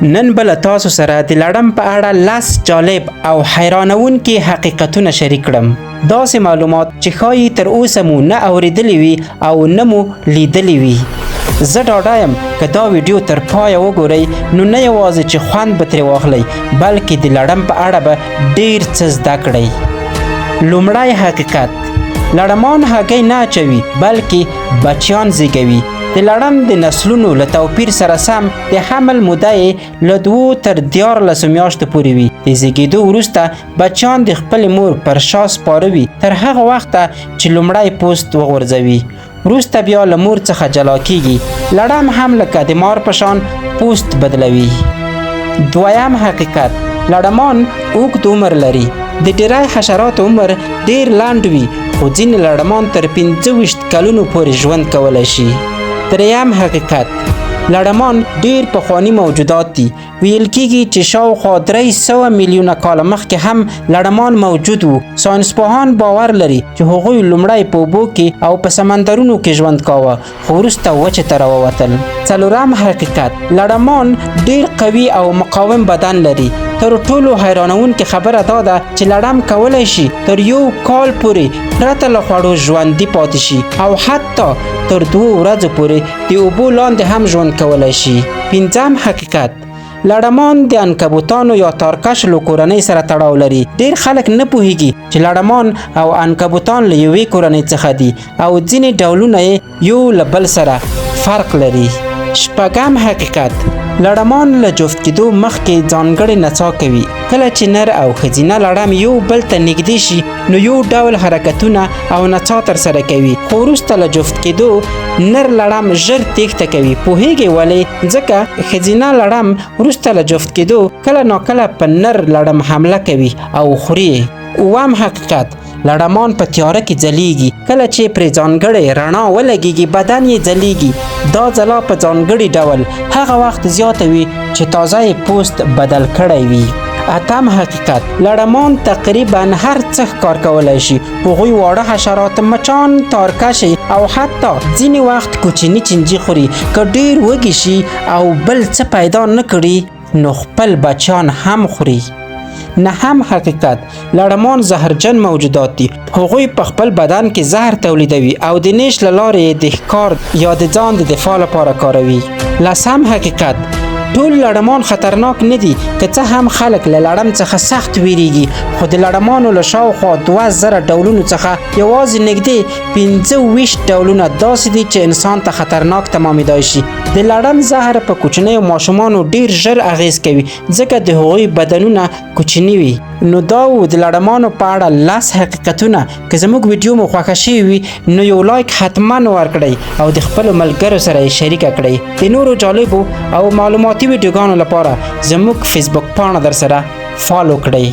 نن بل تاسو سره د لړم په اړه لاس جالب او حیرانونکي حقیقتونه شریک کړم. داسې معلومات چې ښایي تر اوسه مو نه اورېدلی وي او نه مو لیدلی وي. زه ډاډه یم که دا ویډیو تر پایه وګورئ نو نه یوازې چې خوند به ترې واخلئ بلکې د لړم په اړه به ډېر څه زده کړئ. لومړی حقیقت: لړمان هګۍ نه اچوي بلکې بچیان زیږوي. د لړم د نسلونو له توپیر سره سم د حمل موده یې له 2 تر 14 میاشتو پورې وي. د زیږېدو وروسته بچیان د خپلې مور پر شا سپاره وي تر هغه وخته چې لومړی پوست وغورځوي. وروسته بیا له مور څخه جلا کیږي. لړم هم لکه د مار په شان پوست بدلوي. دویم حقیقت: لړمان اوږد عمر لري. د ډیری حشراتو عمر ډیر لنډ وي خو ځینې لړمان تر 25 کلونو پورې ژوند کولی شي. دریم حقیقت: لړمان ډیر پخواني موجودات دي. ویل کیږي چې شاوخوا 300 میلیونه کاله مخکې هم لړمان موجود وو. ساینسپوهان باور لري چې هغوی لومړی په اوبو کې او په سمندرونو کې ژوند کاوه خو وروسته وچې ته راووتل. څلورم حقیقت: لړمان ډیر قوي او مقاوم بدن لري. تر ټولو حیرانونکې خبره دا ده چې لړم کولی شي تر 1 کال پورې پرته له خوړو ژوندي پاتې شي او حتی تر 2 ورځو پورې د اوبو لاندې هم ژوند کولی شي. پنځم حقیقت: لړمان د عنکبوتانو یا تارکشلو کورنۍ سره تړاو لري. ډیر خلک نه پوهیږي چې لړمان او عنکبوتان له یوې کورنۍ څخه دي او ځینې ډولونه یې یو له بل سره فرق لري. شپږم حقیقت: لړمان له جفت کېدو مخکې ځانګړې نڅا کوي. کله چې نر او ښځینه لړم یو بل ته نږدې شي نو یو ډول حرکتونه او نڅا ترسره کوي خو وروسته له جفت کېدو نر لړم ژر تېښته کوي. پوهیږئ ولې؟ ځکه ښځینه لړم وروسته له جفت کېدو کله ناکله په نر لړم حمله کوي او خوري یې. اووم حقیقت: لړمان په تیاره کې ځلیږي. کله چې پرې ځانګړې رڼا ولګېږي بدن یې ځلیږي. دا ځلا په ځانګړي ډول هغه وخت زیاته وي چې تازه یې پوست بدل کړی وي. اتم حقیقت: لړمان تقریبا هر څه ښکار کولی شي. هغوی واړه حشرات، مچان، تارکشې او حتی ځینې وخت کوچني چینجي خوري. که ډیر وږي شي او بل څه پیدا نه کړي نو خپل بچیان هم خوري. نهم حقیقت: لړمان زهرجن موجودات دي. هغوی په خپل بدن کې زهر تولیدوي او د نیش له لارې د ښکار یا د ځان د دفاع لپاره کاروي. لسم حقیقت: ټول لړمان خطرناک نه دي. که څه هم خلک له لړم څخه سخت ویریږي خو د لړمانو له شاوخوا 2000 ډولونو څخه یوازې نږدې 25 ډولونه داسې دي چې انسان ته خطرناک تمامېدای شي. د لړم زهر په کوچنیو ماشومانو ډیر ژر اغیز کوي ځکه د هغوی بدنونه کوچني وي. نو دا و د لړمانو په اړه 10 حقیقتونه. که زموږ ویډیو مو خوښه شوې وي نو یو لایک حتما ورکړئ او د خپلو ملګرو سره یې شریکه کړئ. د نورو جالبو او معلوماتي ویډیوګانو لپاره زموږ فیسبوک پاڼه در سره فالو کړئ.